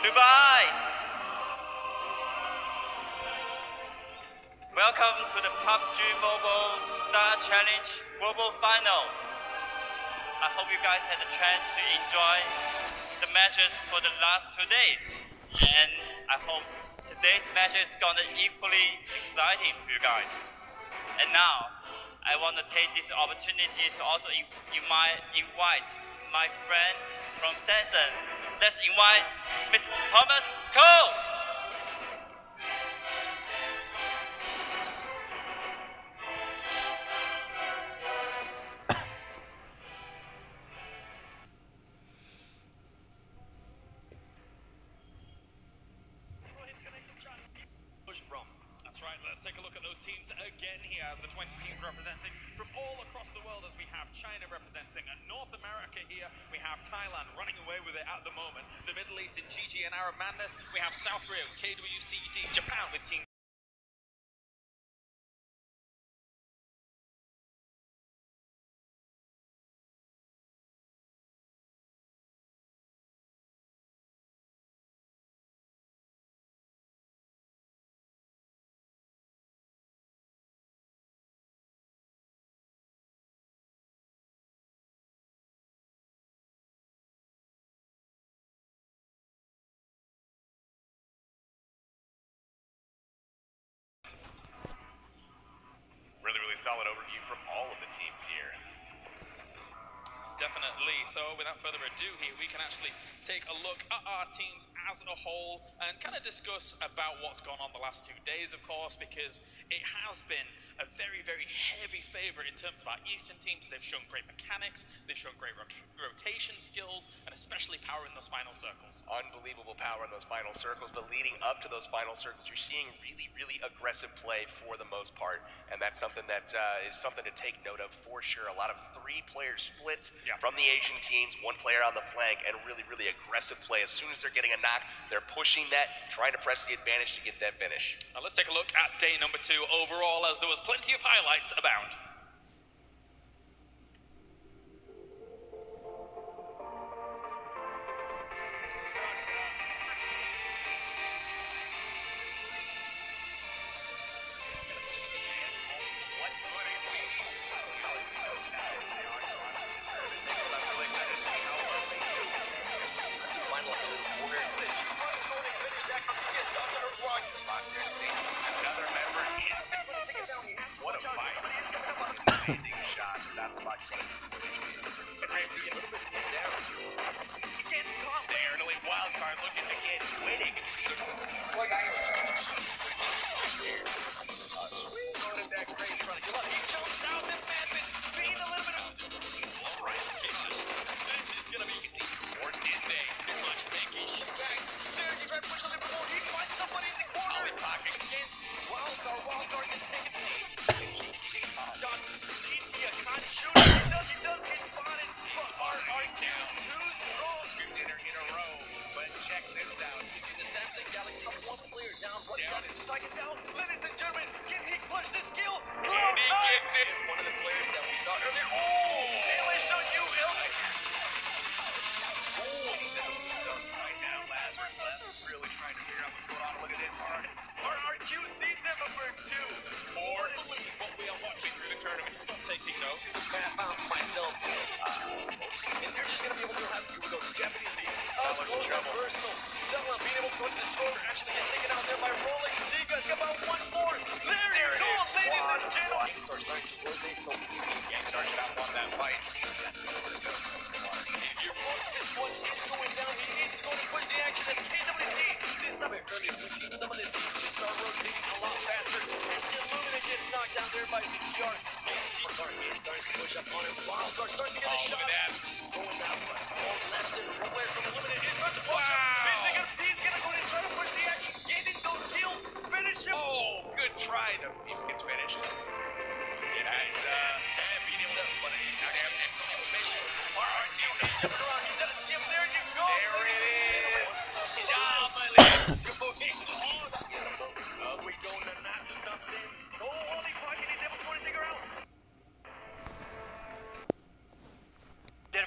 Dubai! Welcome to the PUBG Mobile Star Challenge Global Final. I hope you guys had the chance to enjoy the matches for the last 2 days. And I hope today's match is gonna equally exciting to you guys. And now, I want to take this opportunity to also invite my friend from Samsung. Let's invite Mr. Thomas Cole. That's right, let's take a look at those teams again here as the 20 teams representing from all across the world, as we have China representing North America here, we have Thailand running away with it at the moment, the Middle East in GG and Arab Madness, we have South Korea with KWCD, Japan with Team really solid overview from all of the teams here. Definitely. So without further ado here, we can actually take a look at our teams as a whole and kind of discuss about what's gone on the last 2 days, of course, because it has been a very, very heavy favorite in terms of our Eastern teams. They've shown great mechanics, they've shown great rotation skills, and especially power in those final circles. Unbelievable power in those final circles, but leading up to those final circles, you're seeing really, really aggressive play for the most part, and that's something that is something to take note of for sure. A lot of 3-player splits from the Asian teams, 1 player on the flank, and really, really aggressive play. As soon as they're getting a knock, they're pushing that, trying to press the advantage to get that finish. Now let's take a look at day number 2 overall, as there was plenty of highlights abound.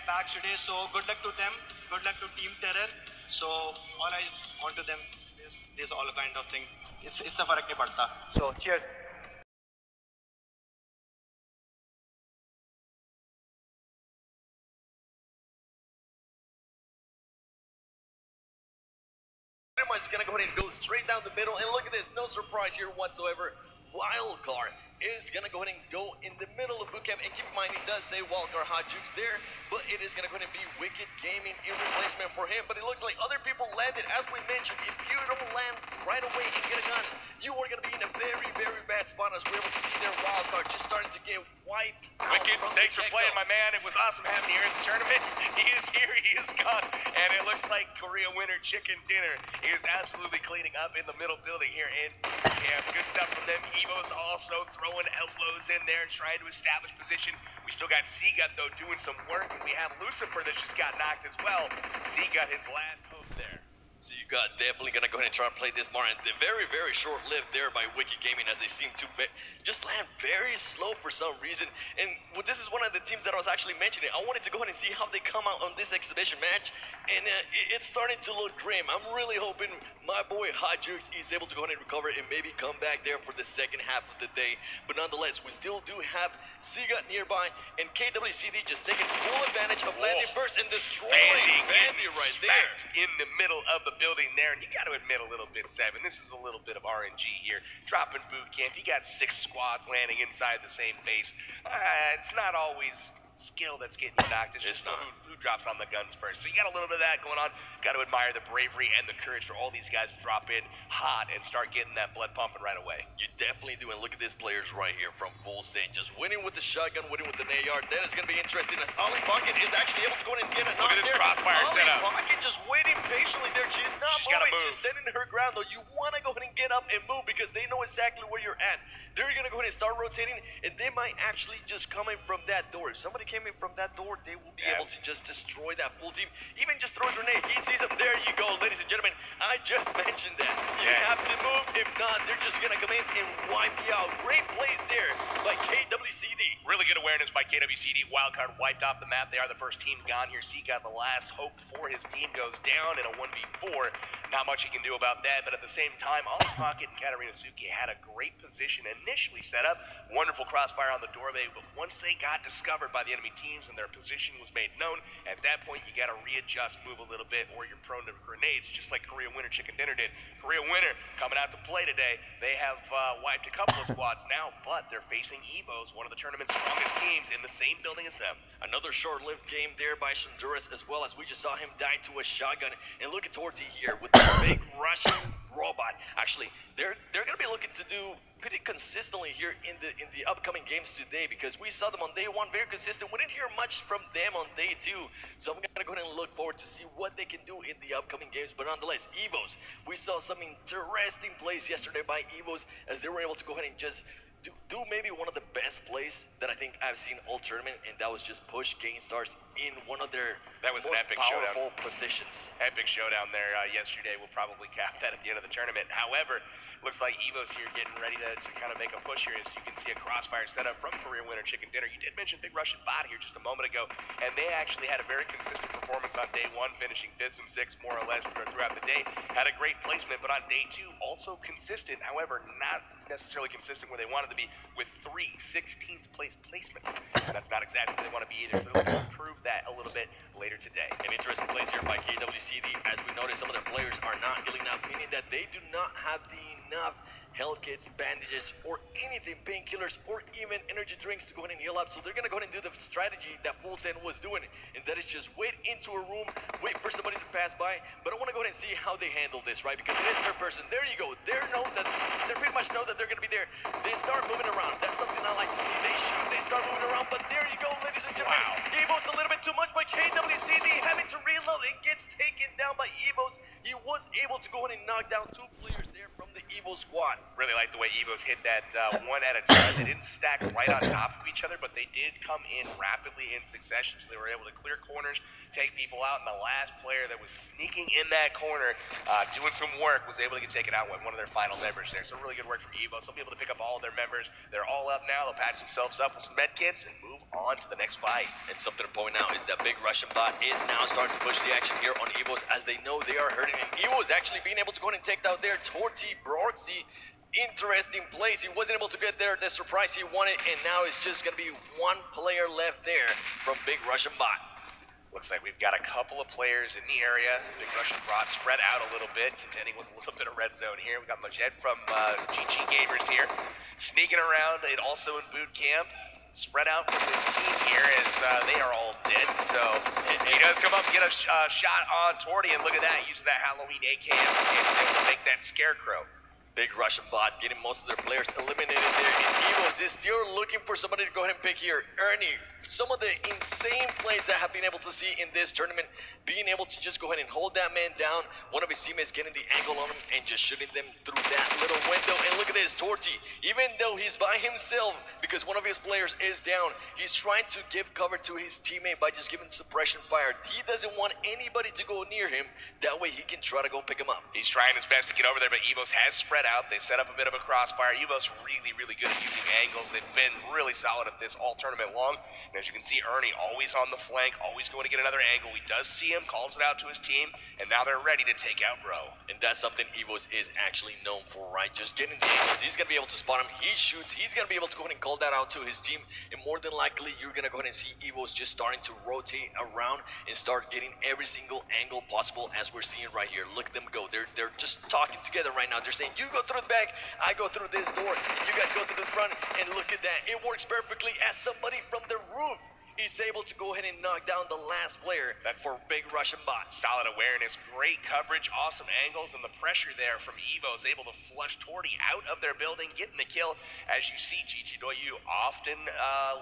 packs today. So good luck to them. Good luck to Team Terror. So all eyes onto them. This all kind of thing. इससे फर्क नहीं पड़ता. So cheers. Pretty much gonna go ahead and go straight down the middle, and look at this, no surprise here whatsoever. Wildcard is gonna go ahead and go in the middle of boot camp, and keep in mind he does say Wildcard Hot Jukes there, but it is gonna go ahead and be Wicked Gaming in replacement for him. But it looks like other people landed. As we mentioned, if you don't land right away and get a gun, you are gonna be in a very, very bad spot, as we're able to see their Wildcard just starting to get wiped out. Wicked, thanks for playing, my man. It was awesome having you here at the tournament. He is here, he is gone, and it looks like Korea winner Chicken Dinner is absolutely cleaning up in the middle building here in camp. Good stuff from them. Evo's also throwing elbows in there, trying to establish position. We still got Seagut, though, doing some work, and we have Lucifer that just got knocked as well. Seagut, his last hope there. So you got definitely gonna go ahead and try and play this more, and very, very short-lived there by Wicked Gaming, as they seem to just land very slow for some reason. And this is one of the teams that I was actually mentioning. I wanted to go ahead and see how they come out on this exhibition match, and it's starting to look grim. I'm really hoping my boy Hot Jukes is able to go ahead and recover and maybe come back there for the second half of the day. But nonetheless, we still do have Seagut nearby, and KWCD just taking full advantage of landing first and destroying Vandy right there. In the middle of the building there, and you got to admit a little bit, Seven, this is a little bit of RNG here. Dropping boot camp, you got 6 squads landing inside the same base. It's not always skill that's getting you knocked. It's just who drops on the guns first. So you got a little bit of that going on. Got to admire the bravery and the courage for all these guys to drop in hot and start getting that blood pumping right away. You definitely do, and look at these players right here from Full Send, just winning with the shotgun, winning with the AR. That is going to be interesting, as Ollie Pocket is actually able to go in and get a knock there. Look at this crossfire setup. Ollie Pocket just waiting patiently there. She's not moving. She's standing her ground, though. You want to go ahead and get up and move, because they know exactly where you're at. They're going to go ahead and start rotating, and they might actually just come in from that door. If somebody came in from that door, they will be able to just destroy that full team. Even just throw a grenade. He sees them. There you go, ladies and gentlemen. I just mentioned that. You have to move. If not, they're just going to come in and wipe you out. Great plays there by KWCD. Really good awareness by KWCD. Wildcard wiped off the map. They are the first team gone here. Seagut, the last hope for his team, goes down in a 1v4. Not much he can do about that, but at the same time, Ollie Pocket and Katarina Suki had a great position initially set up. Wonderful crossfire on the doorway, but once they got discovered by the enemy teams and their position was made known, at that point you got to readjust, move a little bit, or you're prone to grenades, just like Korea winner Chicken Dinner did. Korea winner coming out to play today. They have wiped a couple of squads now, but they're facing Evos, one of the tournament's strongest teams, in the same building as them. Another short-lived game there by Honduras, as well, as we just saw him die to a shotgun. And look at Torty here with the big Russian robot. Actually, they're going to be looking to do pretty consistently here in the upcoming games today, because we saw them on day 1 very consistent. We didn't hear much from them on day 2, so I'm gonna go ahead and look forward to see what they can do in the upcoming games. But nonetheless, Evos, we saw some interesting plays yesterday by Evos, as they were able to go ahead and just do maybe one of the best plays that I think I've seen all tournament, and that was just push gain stars in one of their most powerful positions. Epic showdown there yesterday. We'll probably cap that at the end of the tournament. However, looks like Evo's here getting ready to kind of make a push here. As you can see, a crossfire setup from career winner Chicken Dinner. You did mention Big Russian Bot here just a moment ago, and they actually had a very consistent performance on day 1, finishing 5th and 6th more or less throughout the day. Had a great placement, but on day 2, also consistent. However, not necessarily consistent where they wanted to be, with 3 16th place placements. That's not exactly where they want to be either, so they're going to improve that a little bit later today. An interesting place here by KWCD, as we notice some of their players are not healing up, meaning that they do not have enough health kits, bandages, or anything, painkillers, or even energy drinks to go ahead and heal up. So they're going to go ahead and do the strategy that Full Send was doing, and that is just wait into a room, wait for somebody to pass by. But I want to go ahead and see how they handle this, right? Because it is their person. There you go. They pretty much know that they're going to be there. They start moving around. That's something I like to see. They shoot, they start moving around, but there you go, ladies and gentlemen. Wow. Evos a little bit too much, but KWCD having to reload and gets taken down by Evos. He was able to go ahead and knock down 2 players there from the Evos Evo squad. Really like the way Evos hit that one at a time. They didn't stack right on top of each other, but they did come in rapidly in succession, so they were able to clear corners, take people out, and the last player that was sneaking in that corner, doing some work, was able to get taken out with one of their final members there. So really good work for Evos. They'll be able to pick up all of their members. They're all up now. They'll patch themselves up with some med kits and move on to the next fight. And something to point out is that big Russian bot is now starting to push the action here on Evos, as they know they are hurting. And Evos actually being able to go ahead and take out their Torty Broxy. Interesting place. He wasn't able to get there the surprise he wanted, and now it's just going to be one player left there from big Russian bot. Looks like we've got a couple of players in the area. Big Russian bot spread out a little bit, contending with a little bit of red zone here. We got Majed from GG Gamers here, sneaking around, and also in boot camp. Spread out from this team here as they are all dead. So he does come up and get a shot on Torty, and look at that, using that Halloween AKM, and able to make that scarecrow. Big Russian bot getting most of their players eliminated there, and Evos is still looking for somebody to go ahead and pick here. Ernie, some of the insane plays that I have been able to see in this tournament, being able to just go ahead and hold that man down, one of his teammates getting the angle on him and just shooting them through that little window. And look at this, Torty, even though he's by himself because one of his players is down, he's trying to give cover to his teammate by just giving suppression fire. He doesn't want anybody to go near him, that way he can try to go pick him up. He's trying his best to get over there, but Evos has spread out. They set up a bit of a crossfire. Evos really, really good at using angles. They've been really solid at this all tournament long. And as you can see, Ernie always on the flank, always going to get another angle. He does see him, calls it out to his team, and now they're ready to take out Bro. And that's something Evos is actually known for, right? Just getting the angles. He's going to be able to spot him. He shoots. He's going to be able to go ahead and call that out to his team. And more than likely, you're going to go ahead and see Evos just starting to rotate around and start getting every single angle possible, as we're seeing right here. Look at them go. They're just talking together right now. They're saying, you go through the back, I go through this door, you guys go through the front. And look at that. It works perfectly as somebody from the roof is able to go ahead and knock down the last player. That's for big Russian bot. Solid awareness, great coverage, awesome angles, and the pressure there from Evo is able to flush Torty out of their building, getting the kill. As you see, GG Doyu often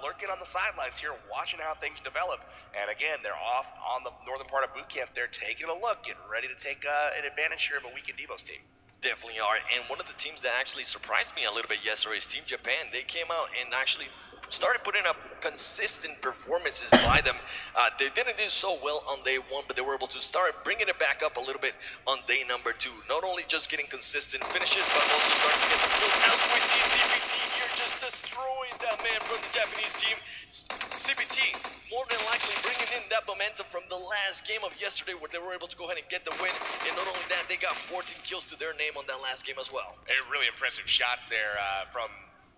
lurking on the sidelines here, watching how things develop. And again, they're off on the northern part of boot camp. They're taking a look, getting ready to take an advantage here of a weakened Evo's team. Definitely are. And one of the teams that actually surprised me a little bit yesterday is Team Japan. They came out and actually started putting up consistent performances by them. They didn't do so well on day one, but they were able to start bringing it back up a little bit on day number 2. Not only just getting consistent finishes, but also starting to get some kills. As we see CPT here just destroying that man from the Japanese team. CPT more than likely bringing in that momentum from the last game of yesterday, where they were able to go ahead and get the win. And not only that, they got 14 kills to their name on that last game as well. Really impressive shots there from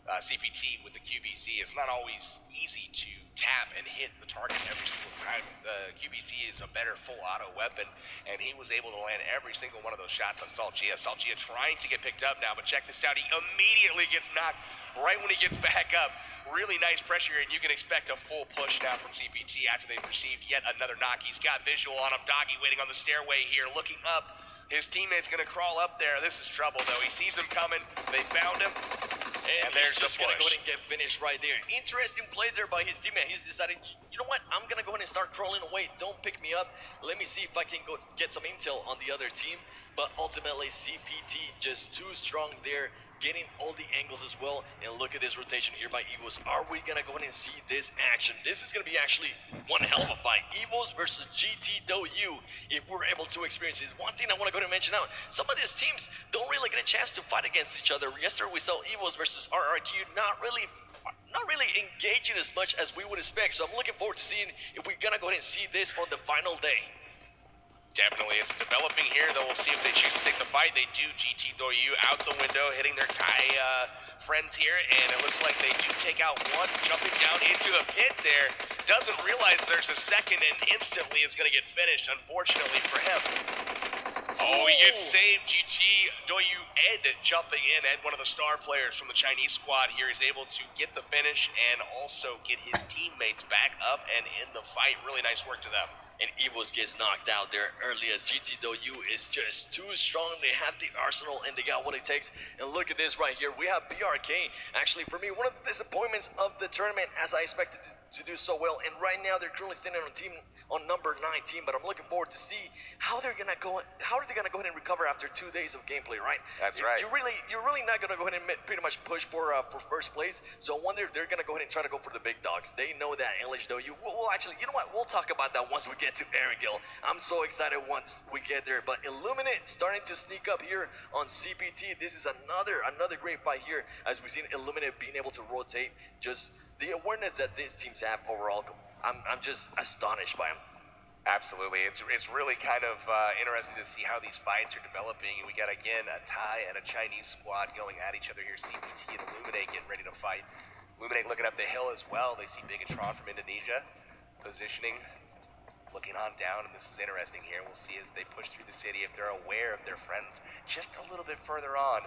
CPT with the QBC. It's not always easy to tap and hit the target every single time. The QBC is a better full auto weapon, and he was able to land every single one of those shots on Salgia. Salgia trying to get picked up now, but check this out. He immediately gets knocked right when he gets back up. Really nice pressure, and you can expect a full push now from CPT after they've received yet another knock. He's got visual on him. Doggy waiting on the stairway here, looking up. His teammate's going to crawl up there. This is trouble, though. He sees him coming. They found him. And there's just going to go ahead and get finished right there. Interesting plays there by his teammate. He's deciding, you know what? I'm going to go ahead and start crawling away. Don't pick me up. Let me see if I can go get some intel on the other team. But ultimately, CPT just too strong there, getting all the angles as well. And look at this rotation here by Evos. Are we going to go ahead and see this action? This is going to be actually one hell of a fight. Evos versus GT Doyu, if we're able to experience this. One thing I want to go ahead and mention out, some of these teams don't really get a chance to fight against each other. Yesterday we saw Evos versus RRQ not really engaging as much as we would expect. So I'm looking forward to seeing if we're going to go ahead and see this on the final day. Definitely, it's developing here, though. We'll see if they choose to take the fight. They do. GT Doyu out the window, hitting their Kai friends here, and it looks like they do take out one, jumping down into the pit there. Doesn't realize there's a second, and instantly is going to get finished, unfortunately for him. Oh, he gets saved. GT Doyu Ed jumping in. Ed, one of the star players from the Chinese squad here, is able to get the finish and also get his teammates back up and in the fight. Really nice work to them. And Evos gets knocked out there early, as GT Doyu is just too strong. They have the arsenal and they got what it takes. And look at this right here. We have BRK. Actually, for me, one of the disappointments of the tournament, as I expected to do so well. And right now they're currently standing on number 19. But I'm looking forward to see how they're gonna go. How are they gonna go ahead and recover after 2 days of gameplay, right? That's right. You're really not gonna go ahead and pretty much push for first place. So I wonder if they're gonna go ahead and try to go for the big dogs. They know that LHW. Well, actually, you know what? We'll talk about that once we get to Erangel. I'm so excited once we get there. But Illuminate starting to sneak up here on CPT. This is another great fight here, as we've seen Illuminate being able to rotate. Just the awareness that these teams have overall, I'm just astonished by them. Absolutely. It's really kind of interesting to see how these fights are developing. We got, again, a Thai and a Chinese squad going at each other here. CPT and Illuminate getting ready to fight. Illuminate looking up the hill as well. They see Bigatron from Indonesia positioning, looking on down, and this is interesting here. We'll see as they push through the city if they're aware of their friends just a little bit further on.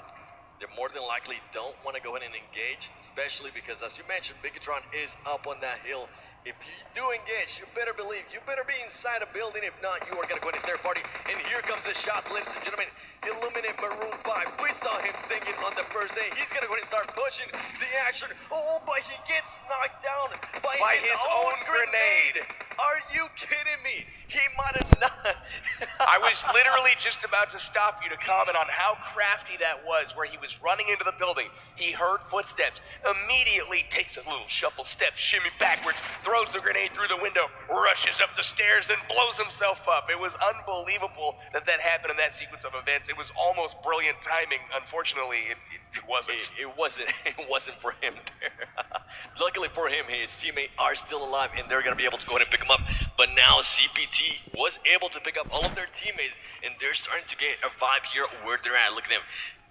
They more than likely don't want to go ahead and engage, especially because, as you mentioned, Bigatron is up on that hill. If you do engage, you better believe, you better be inside a building. If not, you are going to go in third party. And here comes the shot, ladies and gentlemen. Illuminate Maroon 5. We saw him singing on the first day. He's going to go ahead and start pushing the action. Oh, but he gets knocked down by his own grenade. Are you kidding me? He might have not. I was literally just about to stop you to comment on how crafty that was, where he was running into the building. He heard footsteps, immediately takes a little shuffle step, shimmy backwards, throws the grenade through the window, rushes up the stairs, and blows himself up. It was unbelievable that happened in that sequence of events. It was almost brilliant timing. Unfortunately, it wasn't. It wasn't for him there. Luckily for him, his teammates are still alive, and they're going to be able to go ahead and pick him up. But now CPT was able to pick up all of their teammates, and they're starting to get a vibe here where they're at. Look at them.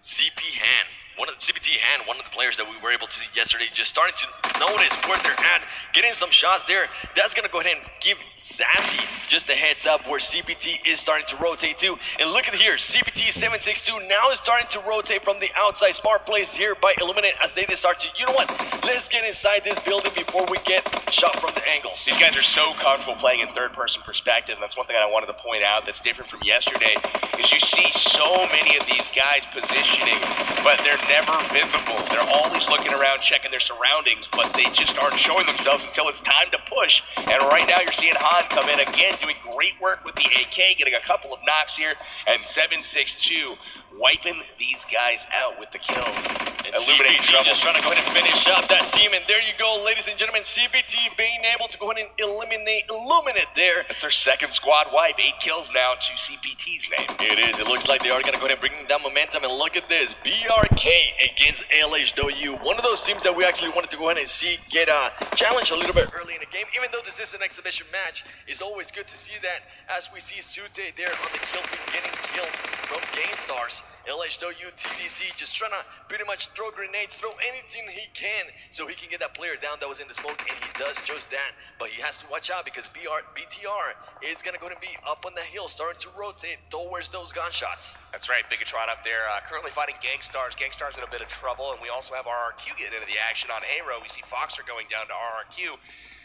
CPT Han, one of the players that we were able to see yesterday, just starting to notice where they're at, getting some shots there. That's going to go ahead and give Sassy just a heads up where CPT is starting to rotate to. And look at here, CPT 762 now is starting to rotate from the outside. Smart plays here by Illuminate as they start to, you know what, let's get inside this building before we get shot from the angles. These guys are so comfortable playing in third-person perspective. That's one thing I wanted to point out that's different from yesterday, is you see so many of these guys positioning, but they're never visible. They're always looking around, checking their surroundings, but they just aren't showing themselves until it's time to push. And right now you're seeing Han come in again, doing great work with the AK, getting a couple of knocks here, and 762 wiping these guys out with the kills. And Illuminate just trying to go ahead and finish up that team. And there you go, ladies and gentlemen, CPT being able to go ahead and eliminate Illuminate there. That's their second squad wipe. 8 kills now to CPT's name. It is. It looks like they are going to go ahead and bring down momentum. And look at this, BRK against LHW. One of those teams that we actually wanted to go ahead and see get challenged a little bit early in the game. Even though this is an exhibition match, it's always good to see that, as we see Sute there on the kill feed getting killed from GameStars. LHW TDC just trying to pretty much throw grenades, throw anything he can so he can get that player down that was in the smoke, and he does just that. But he has to watch out because BTR is going to go ahead and be up on the hill, starting to rotate towards those gunshots. That's right, Bigatron up there, currently fighting GameStars. GameStars in a bit of trouble, and we also have RRQ getting into the action on Aero. We see Foxer going down to RRQ.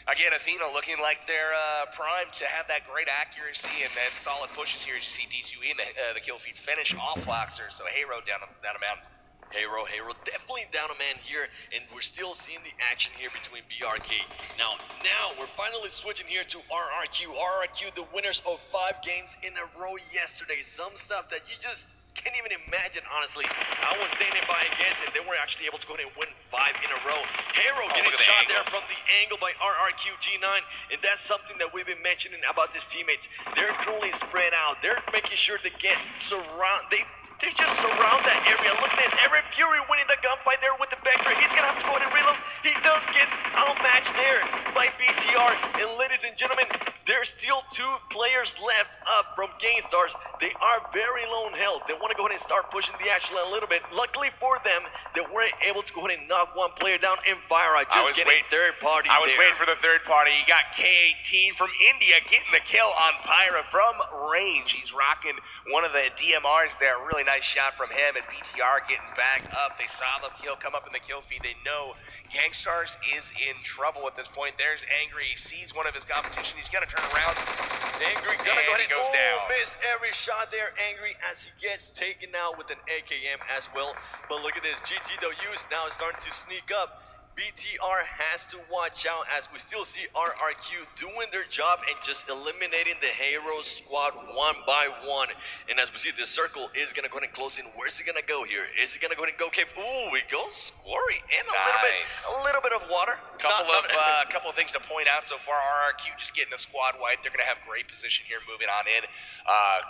Again, Athena looking like they're primed to have that great accuracy and solid pushes here, as you see D2E and the kill feed finish off Foxer. So Hero down a mountain. Hero definitely down a man here, and we're still seeing the action here between BRK. Now we're finally switching here to RRQ. RRQ, the winners of 5 games in a row yesterday. Some stuff that you just can't even imagine, honestly. I was saying it by a guess, and they were actually able to go ahead and win 5 in a row. Hero getting shot there from the angle by RRQ G9, and that's something that we've been mentioning about his teammates. They're currently spread out. They're making sure to get they just surround that area. Look at this. Aaron Fury winning the gunfight there with the Vector. He's going to have to go ahead and reload. He does get outmatched there by BTR. And ladies and gentlemen, there's still 2 players left up from GameStars. They are very low in health. They want to go ahead and start pushing the action a little bit. Luckily for them, they were able to go ahead and knock 1 player down, and Vira just getting third party I was waiting for the third party. You got K18 from India getting the kill on Pyra from range. He's rocking one of the DMRs there. Really nice shot from him, and BTR getting back up. They saw the kill come up in the kill feed. They know GameStars is in trouble at this point. There's Angry. He sees one of his competition. He's going to turn around. Angry gonna go ahead and goes down. Miss every shot there, Angry, as he gets taken out with an AKM as well. But look at this, GTW's now starting to sneak up. BTR has to watch out as we still see RRQ doing their job and just eliminating the hero squad one by one. And as we see, the circle is gonna go ahead and close in. Where's he gonna go here? Is he gonna go ahead and go cave? Ooh, he goes squirry and a little bit of water. Couple of things to point out so far. RRQ just getting a squad wipe. They're going to have great position here moving on in.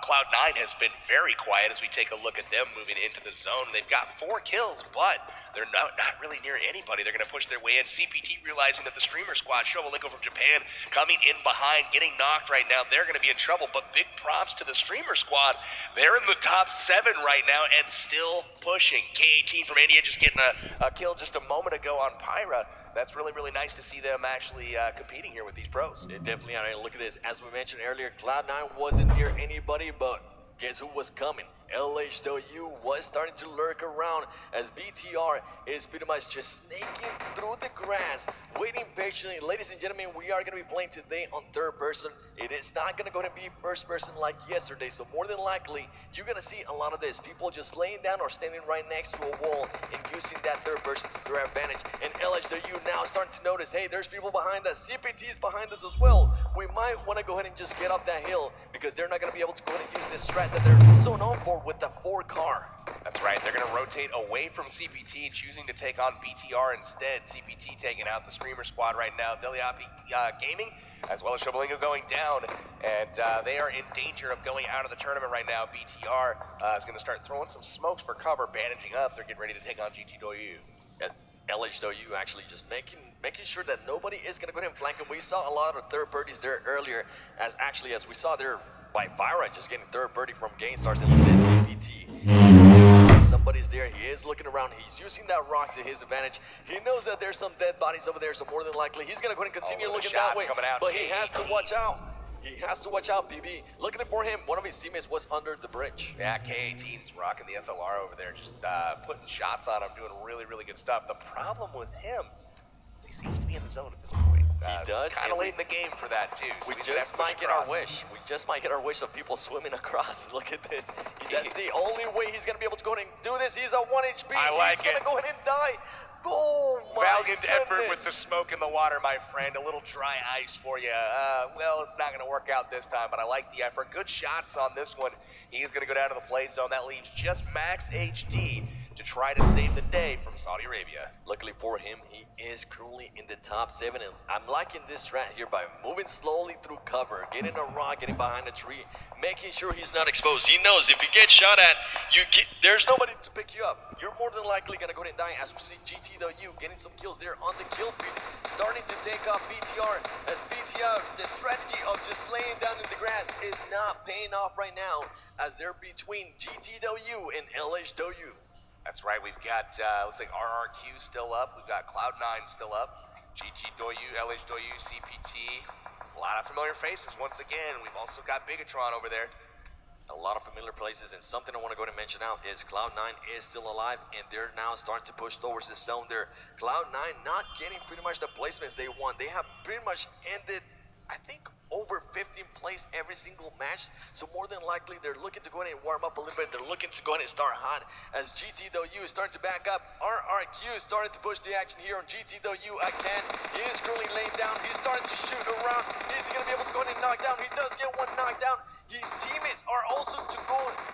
Cloud9 has been very quiet as we take a look at them moving into the zone. They've got 4 kills, but they're not really near anybody. They're going to push their way in. CPT realizing that the streamer squad, Shoveliko from Japan, coming in behind, getting knocked right now. They're going to be in trouble, but big props to the streamer squad. They're in the top 7 right now and still pushing. K18 from India just getting a kill just a moment ago on Pyra. That's really, really nice to see them actually competing here with these pros. It definitely are. And look at this. As we mentioned earlier, Cloud9 wasn't near anybody, but guess who was coming? LHW was starting to lurk around as BTR is pretty much just snaking through the grass, waiting patiently. Ladies and gentlemen, we are going to be playing today on third person. It is not going to go to be first person like yesterday, so more than likely, you're going to see a lot of this. People just laying down or standing right next to a wall and using that third person to their advantage. And LHW now starting to notice, hey, there's people behind us. CPT is behind us as well. We might want to go ahead and just get up that hill because they're not going to be able to go ahead and use this strat that they're so known for with the 4 car. That's right. They're going to rotate away from CPT, choosing to take on BTR instead. CPT taking out the streamer squad right now. Deliapi Gaming, as well as Shoveliko going down, and they are in danger of going out of the tournament right now. BTR is going to start throwing some smokes for cover, bandaging up. They're getting ready to take on GT Doyu. LHW actually just making sure that nobody is going to go ahead and flank him. We saw a lot of third birdies there earlier, as we saw there by Fyra just getting third birdie from Gainstars, and look at this CPT. Somebody's there. He is looking around. He's using that rock to his advantage. He knows that there's some dead bodies over there, so more than likely he's going to go ahead and continue looking that way. But he has to watch out. He has to watch out, PB. Looking for him. One of his teammates was under the bridge. Yeah, K18's rocking the SLR over there, just putting shots on him, doing really, really good stuff. The problem with him is he seems to be in the zone at this point. He does. Kind of late in the game for that, too. So we just might get our wish. We just might get our wish of people swimming across. Look at this. That's the only way he's going to be able to go ahead and do this. He's a 1 HP. He's going to go ahead and die. Oh, my Valiant goodness. effort with the smoke in the water, my friend. A little dry ice for you. Well, it's not going to work out this time, but I like the effort. Good shots on this one. He's going to go down to the play zone. That leaves just Max HD to try to save the day from Saudi Arabia. Luckily for him, he is currently in the top 7, and I'm liking this strat here by moving slowly through cover, getting a rock, getting behind a tree, making sure he's not exposed. He knows if you get shot at, there's nobody to pick you up. You're more than likely gonna go ahead and die, as we see GTW getting some kills there on the kill feed, starting to take off BTR, as BTR, the strategy of just laying down in the grass is not paying off right now, as they're between GTW and LHW. That's right, we've got, looks like RRQ still up, we've got Cloud9 still up, GT Doyu, LH Doyu, CPT, a lot of familiar faces once again. We've also got Bigatron over there. A lot of familiar places, and something I want to go ahead and mention out is Cloud9 is still alive, and they're now starting to push towards the zone there. Cloud9 not getting pretty much the placements they want. They have pretty much ended, I think, over 15 plays every single match, so more than likely they're looking to go ahead and warm up a little bit. They're looking to go ahead and start hot, as GTW is starting to back up. RRQ is starting to push the action here on GTW again. He is currently laying down. He's starting to shoot around. Is he going to be able to go ahead and knock down? He does get one knockdown. His teammates are also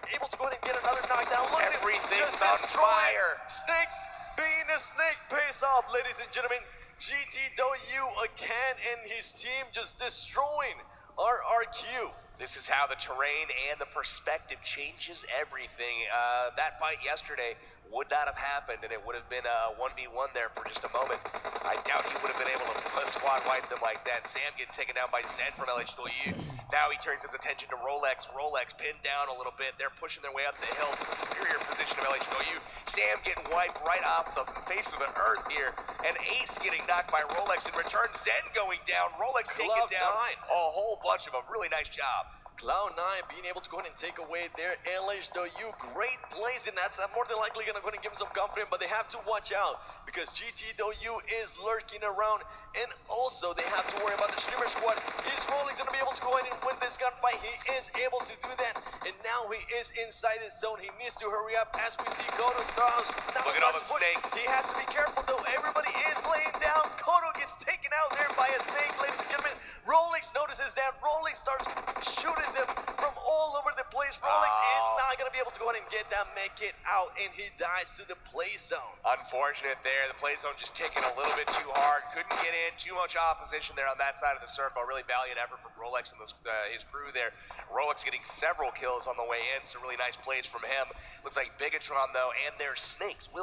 able to go ahead and get another knockdown. Look at him. Everything's on fire. Snakes being a snake pays off, ladies and gentlemen. GTW again, and his team just destroying RRQ. This is how the terrain and the perspective changes everything. That fight yesterday would not have happened, and it would have been a 1v1 there for just a moment. I doubt he would have been able to squad wipe them like that. Sam getting taken down by Zed from LH2U. Now he turns his attention to Rolex. Rolex pinned down a little bit. They're pushing their way up the hill to the superior position of LH2U. Sam getting wiped right off the face of the earth here. And Ace getting knocked by Rolex in return. Zen going down. Rolex taking down a whole bunch of them. Really nice job. Cloud9 being able to go ahead and take away their LHW. Great plays, and that's more than likely going to go ahead and give them some confidence, but they have to watch out because GTW is lurking around. And oh also they have to worry about the streamer squad. Is Rolex going to be able to go ahead and win this gunfight? He is able to do that, and now he is inside the zone. He needs to hurry up as we see Kodo starts. Look at all the snakes. He has to be careful though. Everybody is laying down. Kodo gets taken out there by a snake, ladies and gentlemen. Rolex notices that. Rolex starts shooting them from all over the place. Rolex is not going to be able to go ahead and get that med kit out, and he dies to the play zone. Unfortunate there. The play zone just ticking a little bit too hard. Couldn't get in. Too much opposition there on that side of the circle. Really valiant effort from Rolex and his crew there. Rolex getting several kills on the way in. So really nice plays from him. Looks like Bigatron, though, and their snakes will